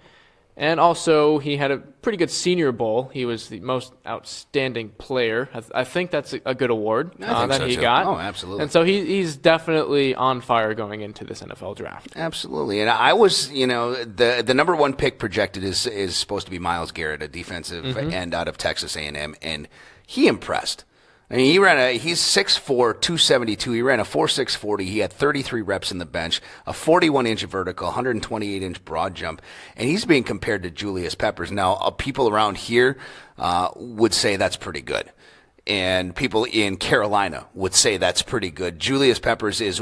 And also, he had a pretty good Senior Bowl. He was the most outstanding player. I think that's a good award that he got. Oh, absolutely. And so he's definitely on fire going into this NFL draft. Absolutely. And I was, the number one pick projected is supposed to be Myles Garrett, a defensive end out of Texas A&M, and he impressed. I mean, he's 6'4", 272. He ran a 4.6 40. He had 33 reps in the bench, a 41-inch vertical, 128-inch broad jump, and he's being compared to Julius Peppers. Now, people around here would say that's pretty good, and people in Carolina would say that's pretty good. Julius Peppers is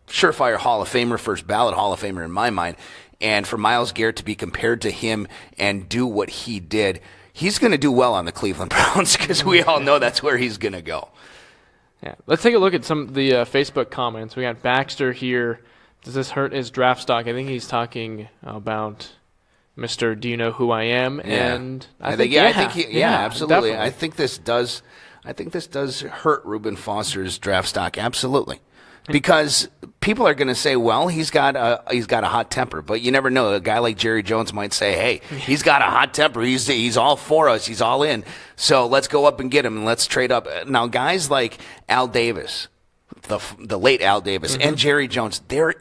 surefire Hall of Famer, first ballot Hall of Famer in my mind. And for Myles Garrett to be compared to him and do what he did, he's going to do well on the Cleveland Browns because we all know that's where he's going to go. Yeah, let's take a look at some of the Facebook comments. We got Baxter here. Does this hurt his draft stock? I think he's talking about Mr. Do You Know Who I Am? Yeah. And absolutely. Definitely. I think this does hurt Reuben Foster's draft stock, absolutely. Because people are going to say, well, he's got a hot temper, but you never know. A guy like Jerry Jones might say, hey, he's got a hot temper. He's all for us. He's all in. So let's go up and get him and let's trade up. Now, guys like Al Davis, the late Al Davis, and Jerry Jones, they're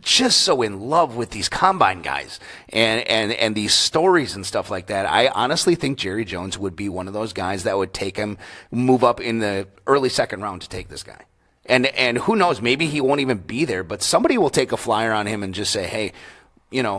just so in love with these combine guys and these stories and stuff like that. I honestly think Jerry Jones would be one of those guys that would take him, move up in the early second round to take this guy. And who knows, maybe he won't even be there, but somebody will take a flyer on him and just say, hey,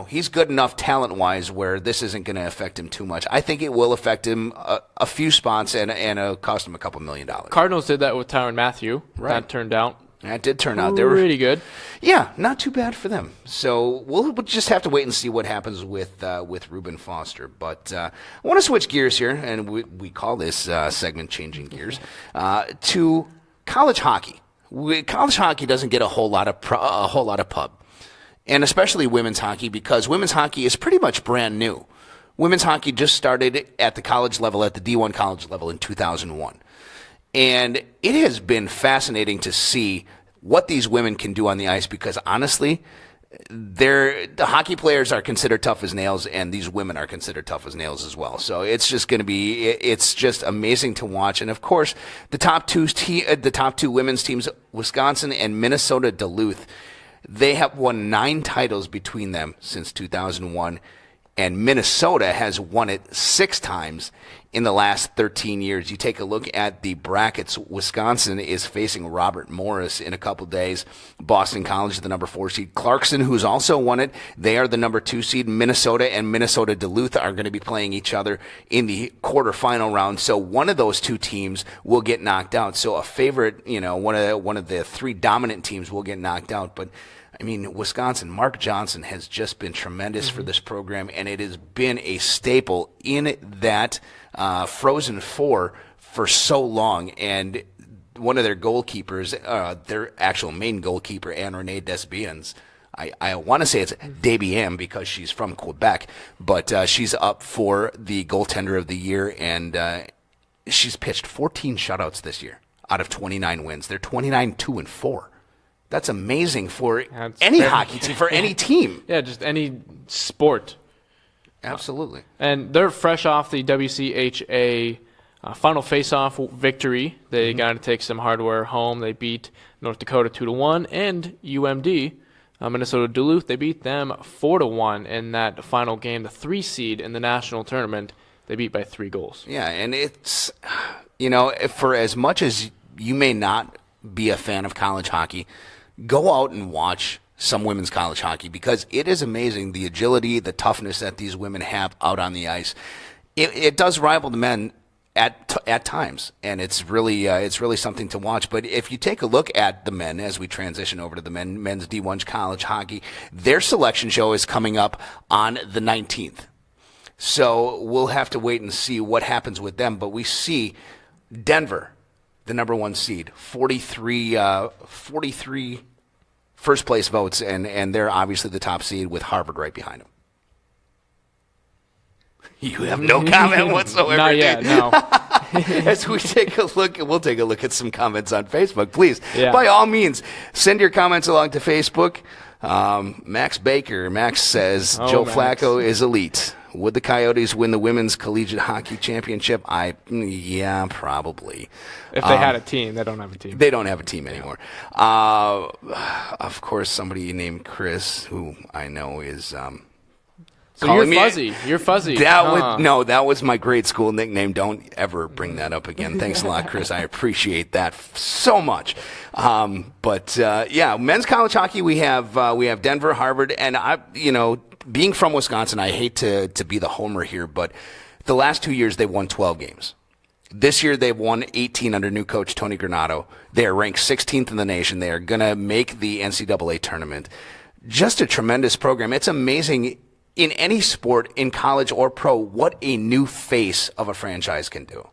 he's good enough talent-wise where this isn't going to affect him too much. I think it will affect him a few spots and cost him a couple $1 million. Cardinals did that with Tyrann Mathieu. Right. That turned out. That did turn out. They were pretty good. Yeah, not too bad for them. So we'll just have to wait and see what happens with Reuben Foster. But I want to switch gears here, and we call this segment Changing Gears, to college hockey. College hockey doesn't get a whole lot of pub, and especially women's hockey, because women's hockey is pretty much brand new. Women's hockey just started at the college level, at the D1 college level in 2001. And it has been fascinating to see what these women can do on the ice, because honestly, the hockey players are considered tough as nails, and these women are considered tough as nails as well. So it's just going to be, it's just amazing to watch. And of course, the top two women's teams, Wisconsin and Minnesota Duluth, they have won 9 titles between them since 2001. And Minnesota has won it 6 times in the last 13 years. You take a look at the brackets. Wisconsin is facing Robert Morris in a couple days. Boston College, the number 4 seed. Clarkson, who's also won it, they are the number 2 seed. Minnesota and Minnesota Duluth are going to be playing each other in the quarterfinal round. So one of those 2 teams will get knocked out. So a favorite, one of the 3 dominant teams will get knocked out. But I mean, Wisconsin, Mark Johnson has just been tremendous for this program, and it has been a staple in that Frozen Four for so long. And one of their goalkeepers, their actual main goalkeeper, Anne-Renee Desbiens, I want to say it's Desbiens because she's from Quebec, but she's up for the goaltender of the year, and she's pitched 14 shutouts this year out of 29 wins. They're 29-2-4. That's amazing for any hockey team, for any team. Yeah, just any sport. Absolutely. And they're fresh off the WCHA final face-off victory. They got to take some hardware home. They beat North Dakota 2-1, and UMD, Minnesota Duluth, they beat them 4-1 in that final game, the 3 seed in the national tournament. They beat by 3 goals. Yeah, and it's, for as much as you may not be a fan of college hockey, go out and watch some women's college hockey, because it is amazing the agility, the toughness that these women have out on the ice. It does rival the men at times, and it's really something to watch. But if you take a look at the men as we transition over to the men's D1 college hockey, their selection show is coming up on the 19th. So we'll have to wait and see what happens with them. But we see Denver, the number 1 seed, 43 first place votes, and they're obviously the top seed with Harvard right behind them. You have no comment whatsoever. Not yet, no. As we take a look, we'll take a look at some comments on Facebook. Please, by all means, send your comments along to Facebook. Max says, Joe Flacco is elite. Would the Coyotes win the Women's Collegiate Hockey Championship? Yeah, probably. If they had a team. They don't have a team. They don't have a team anymore. Of course, somebody named Chris, who I know is so you're fuzzy. You're fuzzy. That was my grade school nickname. Don't ever bring that up again. Thanks a lot, Chris. I appreciate that so much. But men's college hockey, we have Denver, Harvard, and being from Wisconsin, I hate to be the homer here, but the last 2 years they've won 12 games. This year they've won 18 under new coach Tony Granato. They are ranked 16th in the nation. They are going to make the NCAA tournament. Just a tremendous program. It's amazing in any sport, in college or pro, what a new face of a franchise can do.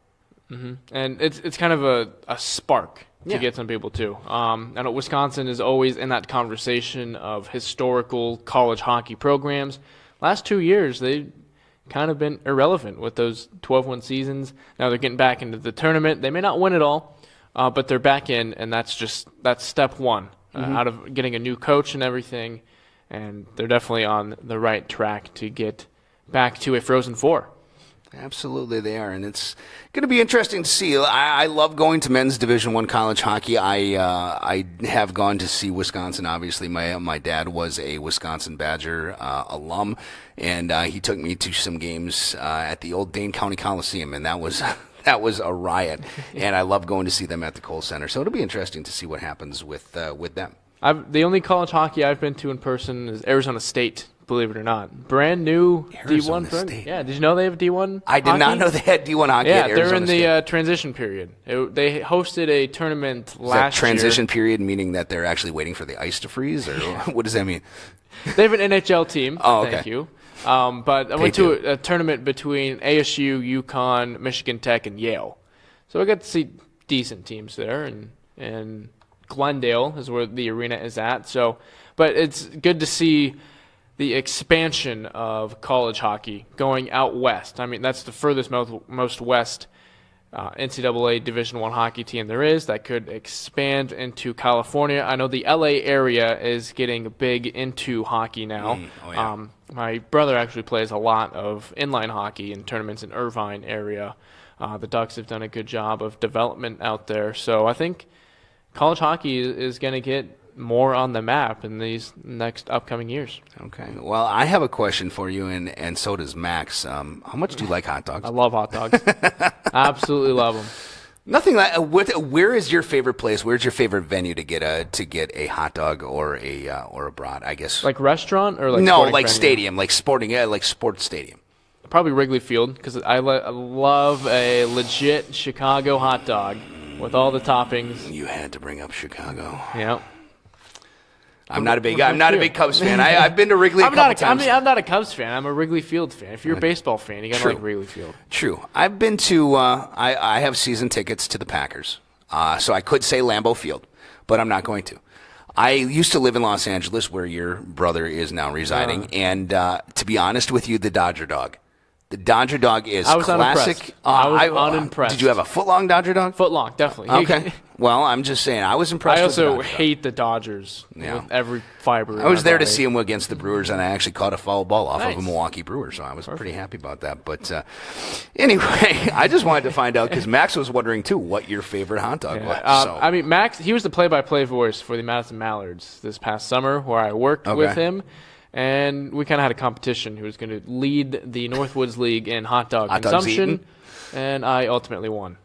Mm-hmm. And it's kind of a spark to get some people too. I know Wisconsin is always in that conversation of historical college hockey programs. Last 2 years, they've kind of been irrelevant with those 12-win seasons. Now they're getting back into the tournament. They may not win it all, but they're back in, and that's step one out of getting a new coach and everything. And they're definitely on the right track to get back to a Frozen Four. Absolutely, they are, and it's going to be interesting to see. I love going to men's Division I college hockey. I have gone to see Wisconsin. Obviously, my dad was a Wisconsin Badger alum, and he took me to some games at the old Dane County Coliseum, and that was a riot. And I love going to see them at the Kohl Center. So it'll be interesting to see what happens with them. The only college hockey I've been to in person is Arizona State. Believe it or not, brand new Arizona D1 program. State. Yeah, did you know they have D1? I did not know they had D1 hockey. Yeah, at Arizona they're in State. the transition period. They hosted a tournament last year. Transition period meaning that they're actually waiting for the ice to freeze, or what does that mean? They have an NHL team. Oh, okay. Thank you. But I went to a tournament between ASU, UConn, Michigan Tech, and Yale. So I got to see decent teams there, and Glendale is where the arena is at. So, but it's good to see the expansion of college hockey going out west. I mean, that's the furthest most west NCAA Division I hockey team there is that could expand into California. I know the LA area is getting big into hockey now. My brother actually plays a lot of inline hockey in tournaments in Irvine area. The Ducks have done a good job of development out there. So I think college hockey is going to get more on the map in these next upcoming years. Okay. Well, I have a question for you, and so does Max. How much do you like hot dogs? I love hot dogs. Absolutely love them. Nothing like. Where is your favorite place? Where's your favorite venue to get a hot dog or a brat? I guess like restaurant or like no, like venue? Stadium, like sports stadium. Probably Wrigley Field because I love a legit Chicago hot dog with all the toppings. You had to bring up Chicago. Yeah. I'm not a big Cubs fan. I've been to Wrigley a couple times. I'm not a Cubs fan. I'm a Wrigley Field fan. If you're a baseball fan, you got to like Wrigley Field. True. I've been to I have season tickets to the Packers. So I could say Lambeau Field, but I'm not going to. I used to live in Los Angeles where your brother is now residing, and to be honest with you, the Dodger dog. The Dodger dog is classic. I was unimpressed. Did you have a foot-long Dodger dog? Foot-long, definitely. Okay. Well, I'm just saying, I was impressed I with the also Dodger hate the Dodgers with every fiber. I was there to see him against the Brewers, and I actually caught a foul ball off of a Milwaukee Brewer, so I was pretty happy about that. But anyway, I just wanted to find out, because Max was wondering, too, what your favorite hot dog was. I mean, Max, he was the play-by-play voice for the Madison Mallards this past summer, where I worked with him. And we kind of had a competition who was going to lead the Northwoods League in hot dog consumption, and I ultimately won.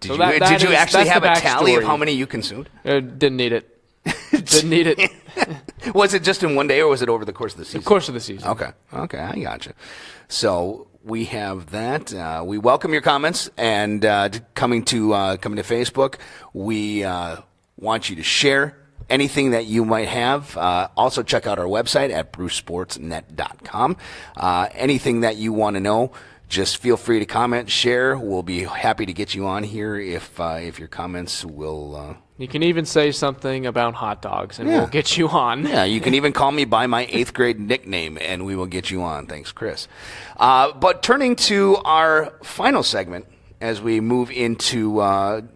Did you actually have a tally of how many you consumed? Didn't need it. Didn't need it. Was it just in one day, or was it over the course of the season? The course of the season. Okay, I gotcha. So we have that. We welcome your comments, and coming to Facebook, we want you to share anything that you might have. Also, check out our website at brucesportsnet.com. Anything that you want to know, just feel free to comment, share. We'll be happy to get you on here if your comments will. You can even say something about hot dogs, and we'll get you on. Yeah, you can even call me by my 8th grade nickname, and we will get you on. Thanks, Chris. But turning to our final segment, as we move into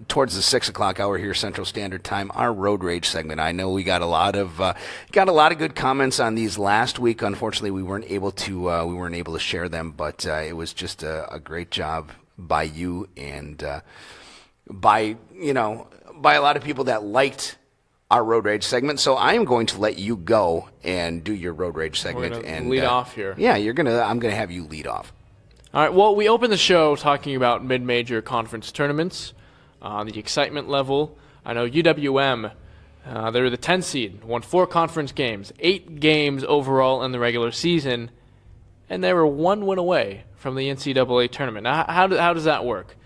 towards the 6 o'clock hour here, Central Standard Time, our Road Rage segment. I know we got a lot of good comments on these last week. Unfortunately, we weren't able to share them, but it was just a great job by you and by a lot of people that liked our Road Rage segment. So I am going to let you go and do your Road Rage segment. We're gonna and lead off here. Yeah, I'm gonna have you lead off. All right, well, we opened the show talking about mid-major conference tournaments, the excitement level. I know UWM, they were the 10 seed, won 4 conference games, 8 games overall in the regular season, and they were 1 win away from the NCAA tournament. Now, how does that work?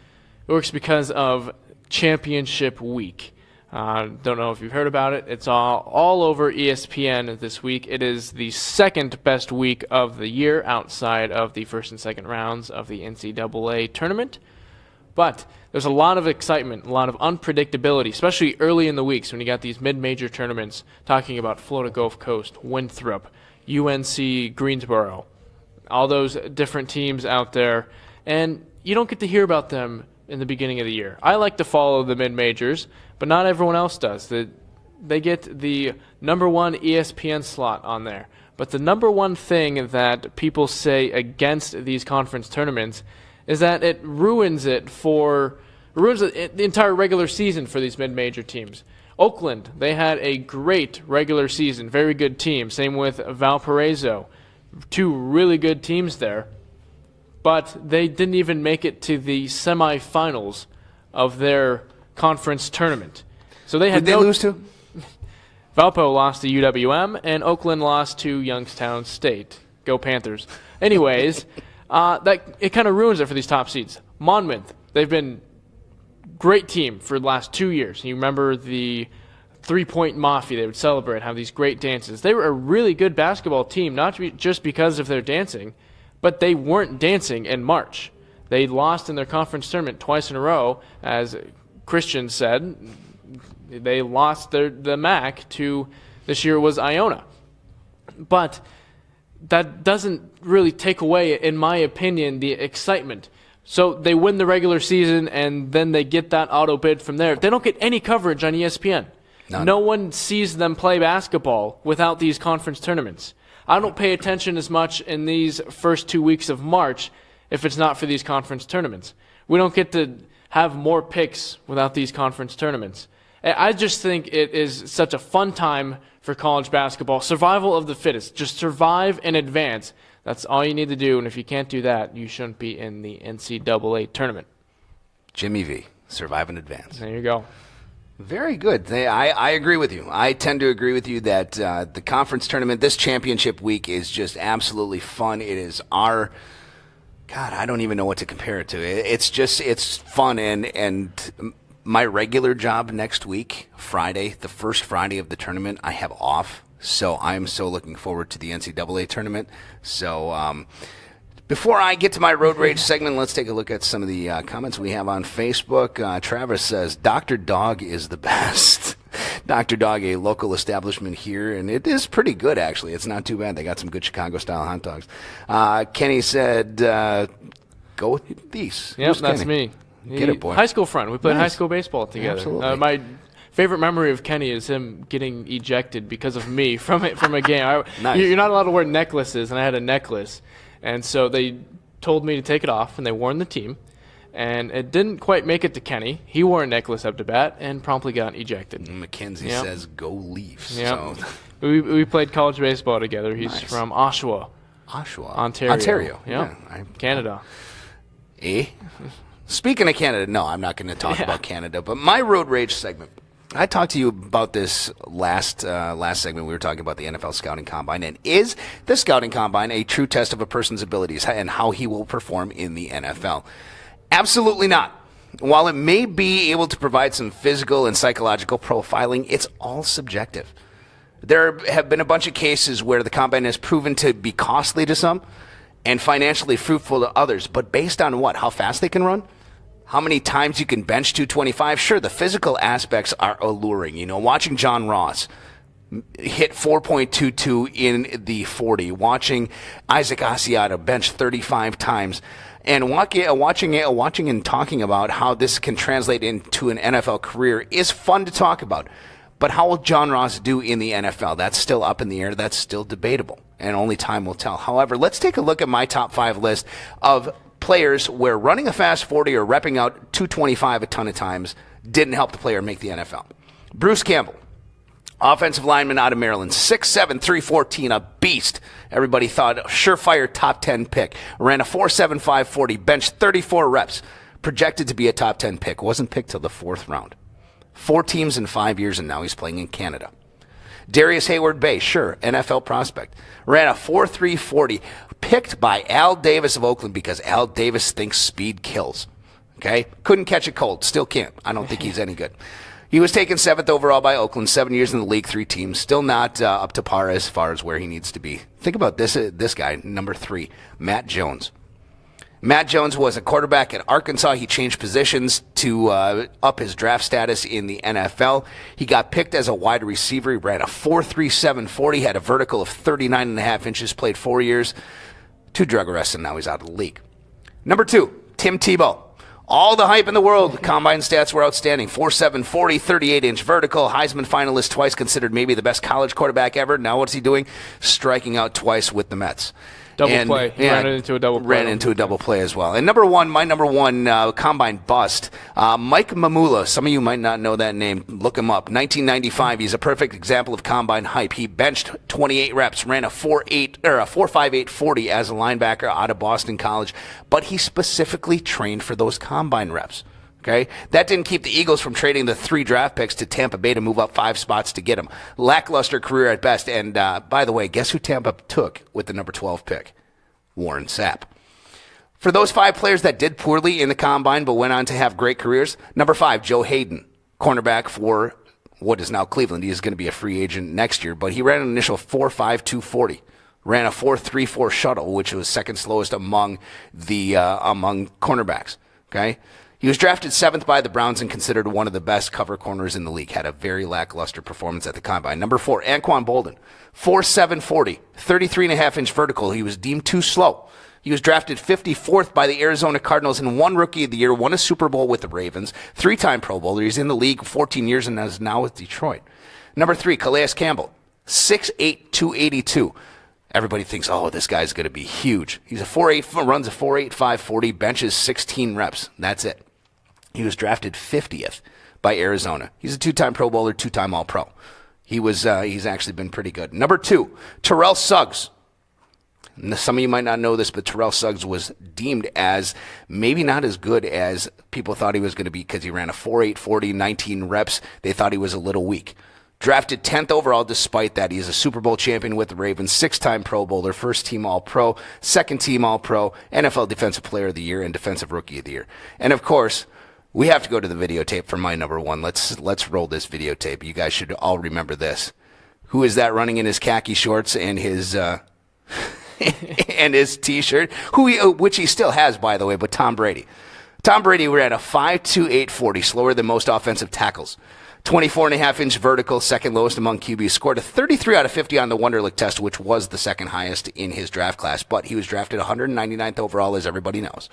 works because of Championship Week. Don't know if you've heard about it. It's all over ESPN this week. It is the second best week of the year outside of the first and second rounds of the NCAA tournament. But there's a lot of excitement, a lot of unpredictability, especially early in the weeks when you got these mid-major tournaments talking about Florida Gulf Coast, Winthrop, UNC Greensboro, all those different teams out there. And you don't get to hear about them in the beginning of the year. I like to follow the mid-majors, but not everyone else does. They get the number one ESPN slot on there. But the number one thing that people say against these conference tournaments is that it ruins the entire regular season for these mid-major teams. Oakland, they had a great regular season, very good team. Same with Valparaiso, two really good teams there. But they didn't even make it to the semifinals of their conference tournament. So they had Who'd they lose to? Valpo lost to UWM, and Oakland lost to Youngstown State. Go Panthers. Anyways, it kind of ruins it for these top seeds. Monmouth, they've been great team for the last 2 years. You remember the 3-point mafia. They would celebrate, have these great dances. They were a really good basketball team, not just because of their dancing, but they weren't dancing in March. They lost in their conference tournament twice in a row. As Christian said, they lost the MAC to, this year was Iona. But that doesn't really take away, in my opinion, the excitement. So they win the regular season, and then they get that auto bid from there. They don't get any coverage on ESPN. None. No one sees them play basketball without these conference tournaments. I don't pay attention as much in these first 2 weeks of March if it's not for these conference tournaments. We don't get to have more picks without these conference tournaments. I just think it is such a fun time for college basketball. Survival of the fittest. Just survive and advance. That's all you need to do, and if you can't do that, you shouldn't be in the NCAA tournament. Jimmy V, survive and advance. There you go. Very good. I agree with you. I tend to agree with you that the conference tournament, this championship week, is just absolutely fun. It is God, I don't even know what to compare it to. It's fun, and my regular job next week, Friday, the first Friday of the tournament, I have off. So I'm so looking forward to the NCAA tournament. So before I get to my Road Rage segment, let's take a look at some of the comments we have on Facebook. Travis says, Dr. Dog is the best. Dr. Dog, a local establishment here, and it is pretty good, actually. It's not too bad. They got some good Chicago-style hot dogs. Kenny said, go with these. Yep, that's me. Get it, boy. High school friend. We played Nice. high school baseball together. Absolutely. My favorite memory of Kenny is him getting ejected because of me from a game. Nice. You're not allowed to wear necklaces, and I had a necklace. And so they told me to take it off, and they warned the team. And it didn't quite make it to Kenny. He wore a necklace up to bat and promptly got ejected. Mackenzie Yep. says, go Leafs. Yep. So. We played college baseball together. He's Nice. from Oshawa, Ontario. Ontario. Yep. Yeah. Canada. Speaking of Canada, no, I'm not going to talk about Canada, but my Road Rage segment. I talked to you about this last segment. We were talking about the NFL Scouting Combine, and is the Scouting Combine a true test of a person's abilities and how he will perform in the NFL? Absolutely not. While it may be able to provide some physical and psychological profiling, it's all subjective. There have been a bunch of cases where the Combine has proven to be costly to some and financially fruitful to others, but based on what? How fast they can run? How many times you can bench 225? Sure, the physical aspects are alluring. You know, watching John Ross hit 4.22 in the 40, watching Isaac Asiata bench 35 times, and watching and talking about how this can translate into an NFL career is fun to talk about. But how will John Ross do in the NFL? That's still up in the air. That's still debatable, and only time will tell. However, let's take a look at my top 5 list of players where running a fast 40 or repping out 225 a ton of times didn't help the player make the NFL. Bruce Campbell, offensive lineman out of Maryland, 6'7", 314, a beast. Everybody thought surefire top 10 pick. Ran a 4.75 40, benched 34 reps. Projected to be a top 10 pick. Wasn't picked till the 4th round. 4 teams in 5 years, and now he's playing in Canada. Darius Hayward-Bay, sure, NFL prospect. Ran a 4.3 40, picked by Al Davis of Oakland because Al Davis thinks speed kills. Okay? Couldn't catch a cold. Still can't. I don't think he's any good. He was taken 7th overall by Oakland, 7 years in the league, 3 teams. Still not up to par as far as where he needs to be. Think about this guy, number 3, Matt Jones. Matt Jones was a quarterback at Arkansas. He changed positions to up his draft status in the NFL. He got picked as a wide receiver. He ran a 4.37 40, had a vertical of 39.5 inches, played 4 years. 2 drug arrests, and now he's out of the league. Number 2, Tim Tebow. All the hype in the world. The combine stats were outstanding. 4.7 40, 38-inch vertical. Heisman finalist twice, considered maybe the best college quarterback ever. Now what's he doing? Striking out twice with the Mets. Double play. He ran into a double play. Ran into a double play as well. And my number one combine bust, Mike Mamula. Some of you might not know that name. Look him up. 1995. He's a perfect example of combine hype. He benched 28 reps, ran a 4.58 40 as a linebacker out of Boston College, but he specifically trained for those combine reps. Okay, that didn't keep the Eagles from trading the 3 draft picks to Tampa Bay to move up 5 spots to get him. Lackluster career at best. And by the way, guess who Tampa took with the number 12 pick? Warren Sapp. For those 5 players that did poorly in the combine but went on to have great careers, number 5, Joe Hayden, cornerback for what is now Cleveland. He is going to be a free agent next year, but he ran an initial 4.52 40. Ran a 4.34 shuttle, which was second slowest among cornerbacks. Okay. He was drafted 7th by the Browns and considered one of the best cover corners in the league. Had a very lackluster performance at the combine. Number 4, Anquan Boldin. 4.7 40, 33.5-inch vertical. He was deemed too slow. He was drafted 54th by the Arizona Cardinals and won Rookie of the Year, won a Super Bowl with the Ravens, 3-time Pro Bowler. He's in the league 14 years and is now with Detroit. Number 3, Calais Campbell. 6'8", 282. Everybody thinks, oh, this guy's going to be huge. He's runs a 4.85 40, benches 16 reps. That's it. He was drafted 50th by Arizona. He's a 2-time Pro Bowler, 2-time All-Pro. He's actually been pretty good. Number 2, Terrell Suggs. Some of you might not know this, but Terrell Suggs was deemed as maybe not as good as people thought he was going to be because he ran a 4.8 40, 19 reps. They thought he was a little weak. Drafted 10th overall despite that. He's a Super Bowl champion with the Ravens, 6-time Pro Bowler, 1st-team All-Pro, 2nd-team All-Pro, NFL Defensive Player of the Year, and Defensive Rookie of the Year. And, of course, we have to go to the videotape for my number 1. Let's roll this videotape. You guys should all remember this. Who is that running in his khaki shorts and his and his T-shirt? Which he still has, by the way, but Tom Brady. Tom Brady ran a 5.28 40, slower than most offensive tackles. 24.5-inch vertical, second lowest among QBs. Scored a 33 out of 50 on the Wonderlic test, which was the second highest in his draft class. But he was drafted 199th overall, as everybody knows.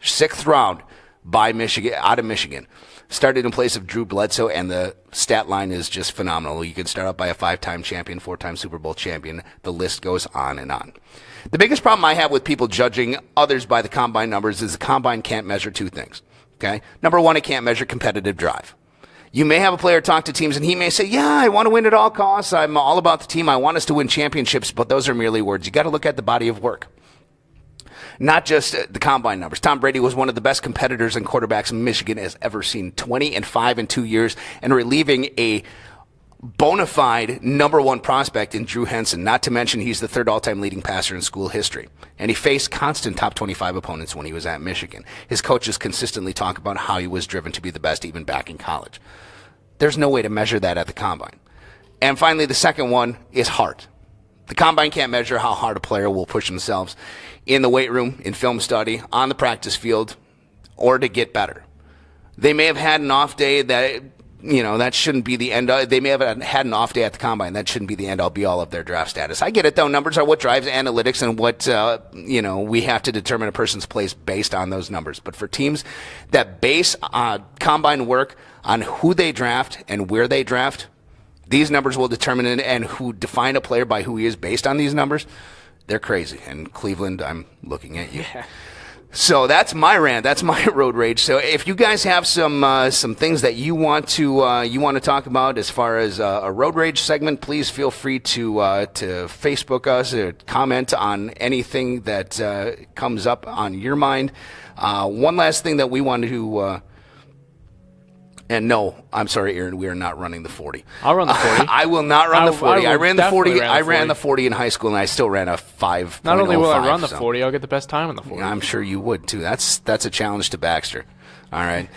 6th round by Michigan, out of Michigan. Started in place of Drew Bledsoe, and the stat line is just phenomenal. You can start out by a 5-time champion, 4-time Super Bowl champion. The list goes on and on. The biggest problem I have with people judging others by the combine numbers is the combine can't measure 2 things. Okay? Number 1, it can't measure competitive drive. You may have a player talk to teams, and he may say, yeah, I want to win at all costs. I'm all about the team. I want us to win championships, but those are merely words. You got to look at the body of work, not just the combine numbers. Tom Brady was one of the best competitors and quarterbacks Michigan has ever seen, 20-5 in 2 years, and relieving a bona fide number 1 prospect in Drew Henson, not to mention he's the 3rd all-time leading passer in school history. And he faced constant top 25 opponents when he was at Michigan. His coaches consistently talk about how he was driven to be the best even back in college. There's no way to measure that at the combine. And finally, the second one is heart. The combine can't measure how hard a player will push themselves in the weight room, in film study, on the practice field, or to get better. They may have had an off day that shouldn't be the end. They may have had an off day at the combine. That shouldn't be the end all be all of their draft status. I get it, though. Numbers are what drives analytics and what, we have to determine a person's place based on those numbers. But for teams that base combine work on who they draft and where they draft, these numbers will determine it, and who define a player by who he is based on these numbers, they're crazy. And Cleveland, I'm looking at you. Yeah. So that's my rant. That's my road rage. So if you guys have some things that you want to talk about as far as a road rage segment, please feel free to Facebook us or comment on anything that comes up on your mind. One last thing that we wanted to. And no, I'm sorry, Aaron, we are not running the 40. I'll run the 40. I will not run the 40. I ran the 40. I ran the 40 in high school, and I still ran a 5. Not only will I run the 40, I'll get the best time on the 40. I'm sure you would too. That's a challenge to Baxter. All right.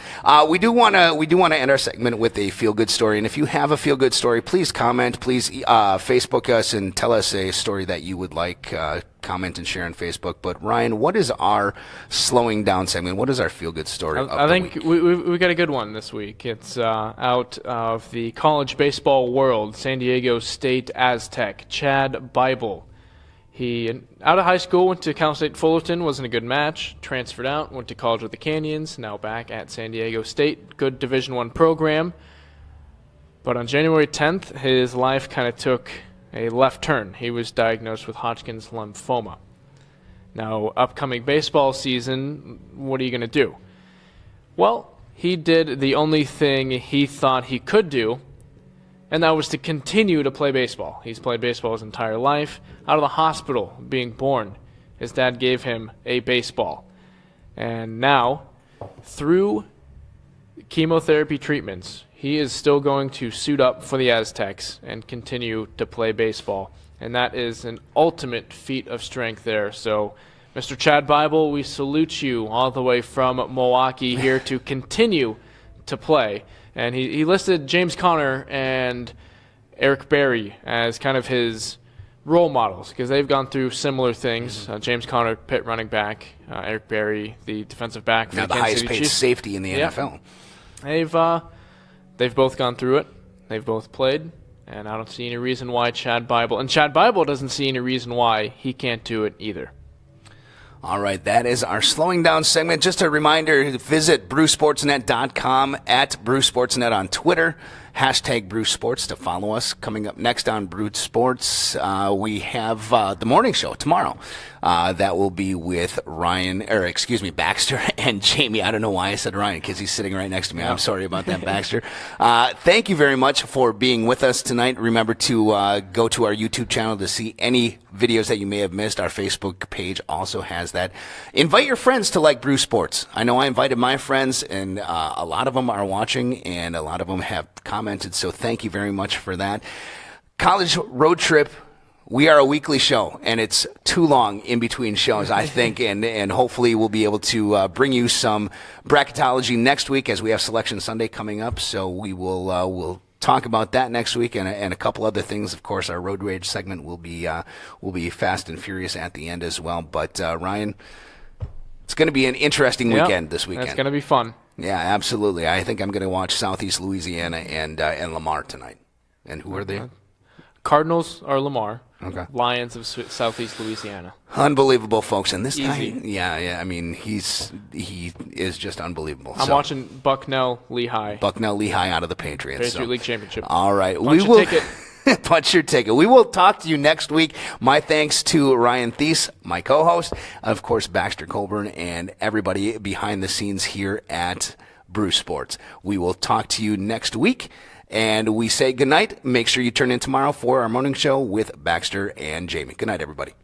We do want to end our segment with a feel-good story. And if you have a feel-good story, please comment. Please Facebook us and tell us a story that you would like. Comment and share on Facebook. But, Ryan, what is our slowing down segment? What is our feel-good story of the week? I think we got a good one this week. It's out of the college baseball world. San Diego State Aztec, Chad Bible. He, out of high school, went to Cal State Fullerton, wasn't a good match, transferred out, went to college with the Canyons, now back at San Diego State, good Division I program. But on January 10th, his life kind of took a left turn. He was diagnosed with Hodgkin's lymphoma. Now, upcoming baseball season, what are you going to do? Well, he did the only thing he thought he could do, and that was to continue to play baseball. He's played baseball his entire life. Out of the hospital, being born, his dad gave him a baseball. And now, through chemotherapy treatments, he is still going to suit up for the Aztecs and continue to play baseball. And that is an ultimate feat of strength there. So, Mr. Chad Bible, we salute you all the way from Milwaukee here to continue to play. And he listed James Conner and Eric Berry as kind of his role models because they've gone through similar things. James Conner, Pitt running back, Eric Berry, the defensive back for now the highest Kansas City paid Chiefs. safety in the NFL. They've both gone through it. They've both played, and I don't see any reason why Chad Bible doesn't see any reason why he can't do it either. All right, that is our slowing down segment. Just a reminder, visit BrewSportsNet.com, at BrewSportsNet on Twitter, hashtag BrewSports to follow us. Coming up next on Brew Sports, we have the morning show tomorrow. That will be with Baxter and Jamie. I don't know why I said Ryan, because he's sitting right next to me. I'm sorry about that, Baxter. Thank you very much for being with us tonight. Remember to go to our YouTube channel to see any videos that you may have missed. Our Facebook page also has that. Invite your friends to like Brew Sports. I know I invited my friends, and a lot of them are watching, and a lot of them have commented, so thank you very much for that. College Road Trip, we are a weekly show, and it's too long in between shows, I think, and hopefully we'll be able to bring you some bracketology next week as we have Selection Sunday coming up, so we will we'll talk about that next week and a couple other things. Of course, our Road Rage segment will be fast and furious at the end as well. But Ryan, it's going to be an interesting weekend this weekend. It's going to be fun. Yeah, absolutely. I think I'm going to watch Southeast Louisiana and Lamar tonight. And who are they? Cardinals are Lamar. Okay. Lions of Southeast Louisiana. Unbelievable, folks. And this Easy. guy, yeah. I mean, he is just unbelievable. I'm watching Bucknell Lehigh. Bucknell Lehigh out of the Patriots. Patriot League Championship. All right. Punch your ticket. Punch your ticket. We will talk to you next week. My thanks to Ryan Thies, my co-host, of course, Baxter Colburn, and everybody behind the scenes here at Brew Sports. We will talk to you next week. And we say goodnight. Make sure you turn in tomorrow for our morning show with Baxter and Jamie. Good night, everybody.